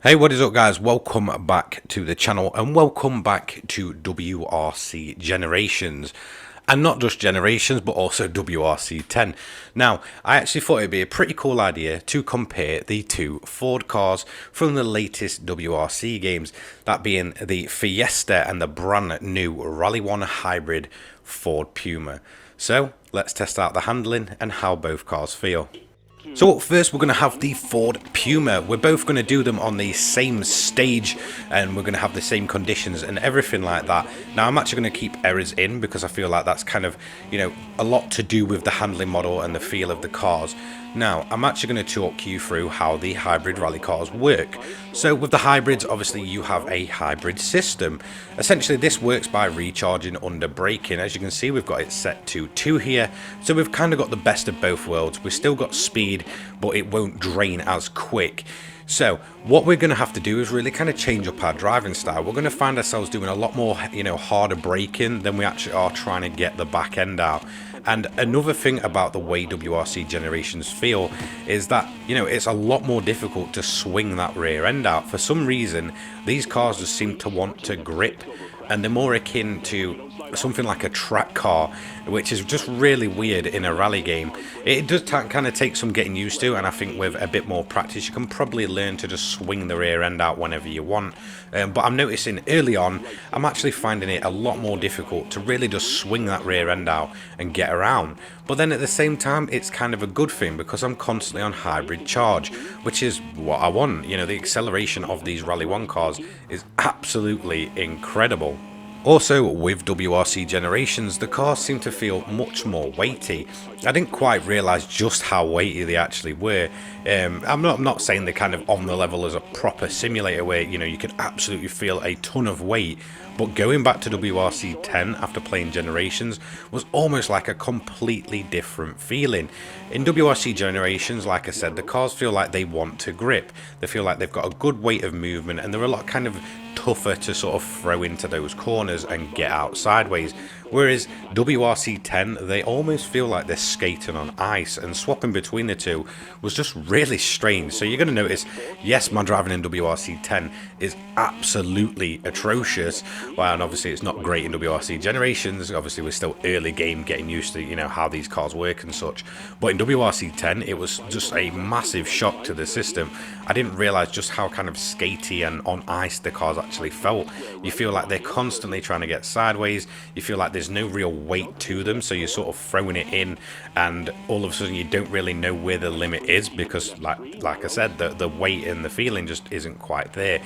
Hey, what is up guys? Welcome back to the channel and welcome back to WRC Generations. And not just Generations, but also WRC 10. Now, I actually thought it'd be a pretty cool idea to compare the two Ford cars from the latest WRC games, that being the Fiesta and the brand new Rally1 hybrid Ford Puma. So, let's test out the handling and how both cars feel. So up first we're going to have the Ford Puma. We're both going to do them on the same stage and we're going to have the same conditions and everything like that. Now I'm actually going to keep errors in because I feel like that's kind of, a lot to do with the handling model and the feel of the cars. Now I'm actually going to talk you through how the hybrid rally cars work. So with the hybrids, obviously you have a hybrid system. Essentially this works by recharging under braking. As you can see, we've got it set to 2 here. So we've kind of got the best of both worlds. We've still got speed, but it won't drain as quick. So what we're going to have to do is really kind of change up our driving style. We're going to find ourselves doing a lot more, harder braking than we actually are trying to get the back end out. And another thing about the way WRC Generations feel is that, it's a lot more difficult to swing that rear end out. For some reason, these cars just seem to want to grip, and they're more akin to something like a track car, which is just really weird in a rally game. It does kind of take some getting used to, and I think with a bit more practice you can probably learn to just swing the rear end out whenever you want. But I'm noticing early on I'm actually finding it a lot more difficult to really just swing that rear end out and get around. But then at the same time it's kind of a good thing because I'm constantly on hybrid charge, which is what I want. The acceleration of these Rally 1 cars is absolutely incredible. Also, with WRC Generations, the cars seem to feel much more weighty. I didn't quite realise just how weighty they actually were. I'm not saying they're kind of on the level as a proper simulator where, you can absolutely feel a ton of weight. But going back to WRC 10 after playing Generations was almost like a completely different feeling. In WRC Generations, like I said, the cars feel like they want to grip. They feel like they've got a good weight of movement and they're a lot kind of tougher to sort of throw into those corners and get out sideways. Whereas WRC 10, they almost feel like they're skating on ice, and swapping between the two was just really strange. So you're going to notice, yes, my driving in WRC 10 is absolutely atrocious. Well, and obviously it's not great in WRC Generations. Obviously we're still early game getting used to, how these cars work and such. But in WRC 10, it was just a massive shock to the system. I didn't realise just how kind of skatey and on ice the cars actually felt. You feel like they're constantly trying to get sideways. You feel like there's no real weight to them, so you're sort of throwing it in and all of a sudden you don't really know where the limit is because like I said, the weight and the feeling just isn't quite there.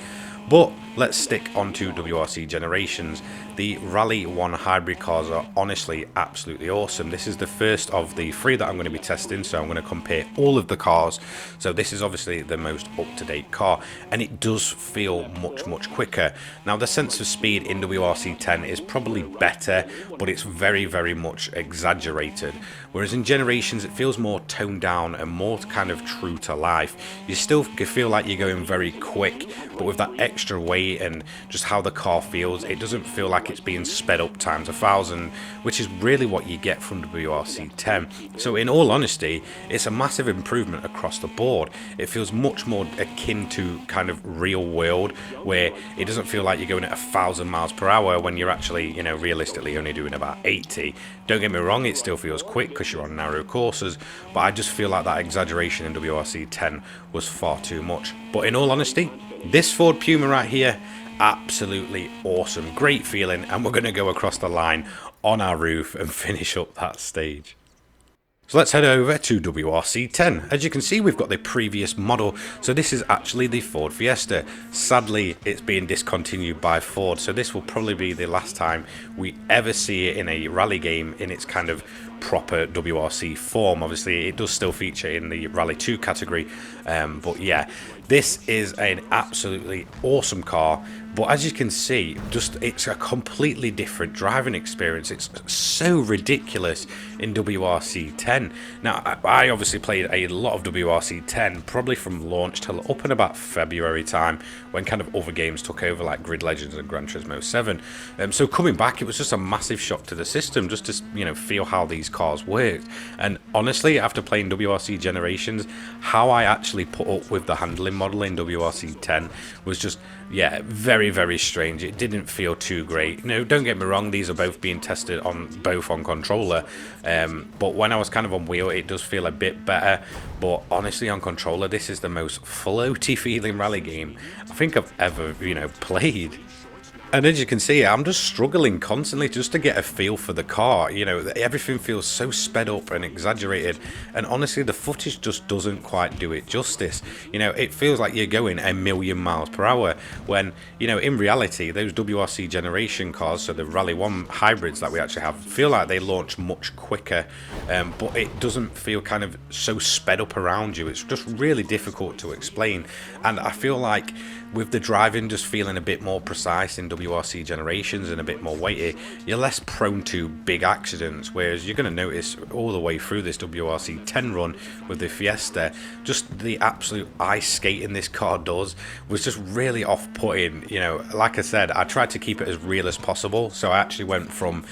But let's stick onto WRC Generations. The Rally 1 hybrid cars are honestly absolutely awesome. This is the first of the 3 that I'm going to be testing, so I'm going to compare all of the cars. So this is obviously the most up-to-date car, and it does feel much quicker. Now the sense of speed in WRC 10 is probably better, but it's very much exaggerated. Whereas in Generations it feels more toned down and more kind of true to life. You still feel like you're going very quick, but with that extra weight and just how the car feels, it doesn't feel like it's being sped up times 1,000, which is really what you get from WRC 10. So in all honesty, it's a massive improvement across the board. It feels much more akin to kind of real world, where it doesn't feel like you're going at 1,000 miles per hour when you're actually, realistically only doing about 80. Don't get me wrong, it still feels quick because you're on narrow courses, but I just feel like that exaggeration in WRC 10 was far too much. But in all honesty, this Ford Puma right here, absolutely awesome, great feeling, and we're going to go across the line on our roof and finish up that stage. So let's head over to WRC 10. As you can see, we've got the previous model. So this is actually the Ford Fiesta. Sadly, it's being discontinued by Ford. So this will probably be the last time we ever see it in a rally game in its kind of proper WRC form. Obviously, it does still feature in the Rally 2 category. But yeah, this is an absolutely awesome car. But as you can see, it's a completely different driving experience. It's so ridiculous in WRC 10. Now, I obviously played a lot of WRC 10, probably from launch till up in about February time, when kind of other games took over like Grid Legends and Gran Turismo 7. So coming back, it was just a massive shock to the system just to feel how these cars worked. And honestly, after playing WRC Generations, how I actually put up with the handling model in WRC 10 was just, yeah, very, very strange. It didn't feel too great. No, don't get me wrong, these are both being tested on controller, but when I was kind of on wheel, it does feel a bit better. But honestly, on controller, this is the most floaty feeling rally game I think I've ever, played. And as you can see, I'm just struggling constantly just to get a feel for the car. Everything feels so sped up and exaggerated. And honestly, the footage just doesn't quite do it justice. It feels like you're going a million miles per hour when, in reality, those WRC generation cars, so the Rally1 hybrids that we actually have, feel like they launch much quicker. But it doesn't feel kind of so sped up around you. It's just really difficult to explain. And I feel like with the driving just feeling a bit more precise in WRC Generations and a bit more weighty, you're less prone to big accidents, whereas you're going to notice all the way through this WRC 10 run with the Fiesta, just the absolute ice skating this car does was just really off-putting. Like I said, I tried to keep it as real as possible, so I actually went from,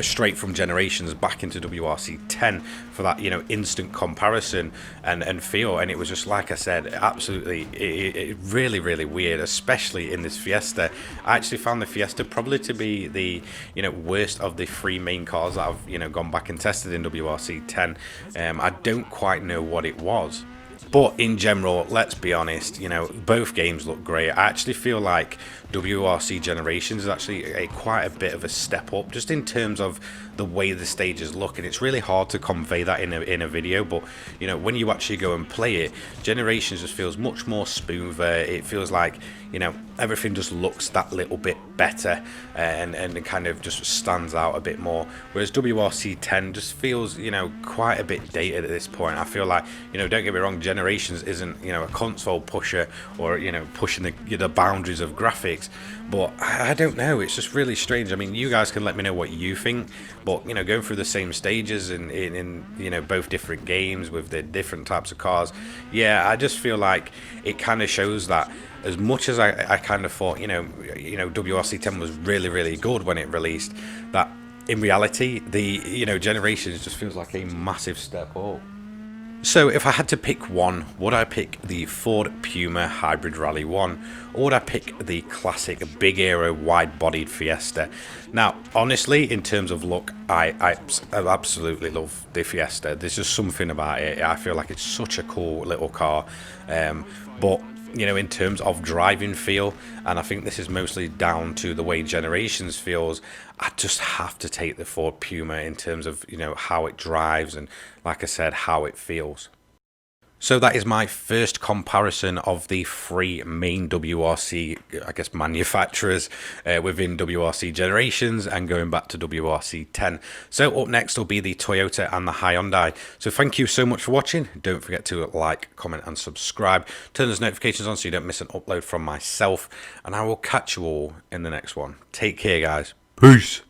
straight from Generations back into WRC 10 for that, instant comparison and feel, and it was just, like I said, absolutely, it really, really weird, especially in this Fiesta. I actually found the Fiesta probably to be the worst of the three main cars that I've gone back and tested in WRC 10. I don't quite know what it was, but in general, let's be honest, both games look great. I actually feel like WRC Generations is actually quite a bit of a step up just in terms of the way the stages look, and it's really hard to convey that in a video, but when you actually go and play it, Generations just feels much more smoother. It feels like everything just looks that little bit better and kind of just stands out a bit more, whereas WRC 10 just feels quite a bit dated at this point. I feel like don't get me wrong, Generations isn't a console pusher or pushing the boundaries of graphics, but I don't know, it's just really strange. I mean, you guys can let me know what you think, but going through the same stages in both different games with the different types of cars, yeah, I just feel like it kind of shows that as much as I kind of thought WRC 10 was really, really good when it released, that in reality the Generations just feels like a massive step up. So if I had to pick one, would I pick the Ford Puma Hybrid Rally1, or would I pick the classic big aero wide-bodied Fiesta? Now, honestly, in terms of look, I absolutely love the Fiesta. There's just something about it. I feel like it's such a cool little car, but in terms of driving feel, and I think this is mostly down to the way Generations feels, I just have to take the Ford Puma in terms of how it drives and, like I said, how it feels. So that is my first comparison of the three main WRC, I guess, manufacturers within WRC Generations and going back to WRC 10. So up next will be the Toyota and the Hyundai. So thank you so much for watching. Don't forget to like, comment and subscribe. Turn those notifications on so you don't miss an upload from myself. And I will catch you all in the next one. Take care, guys. Peace.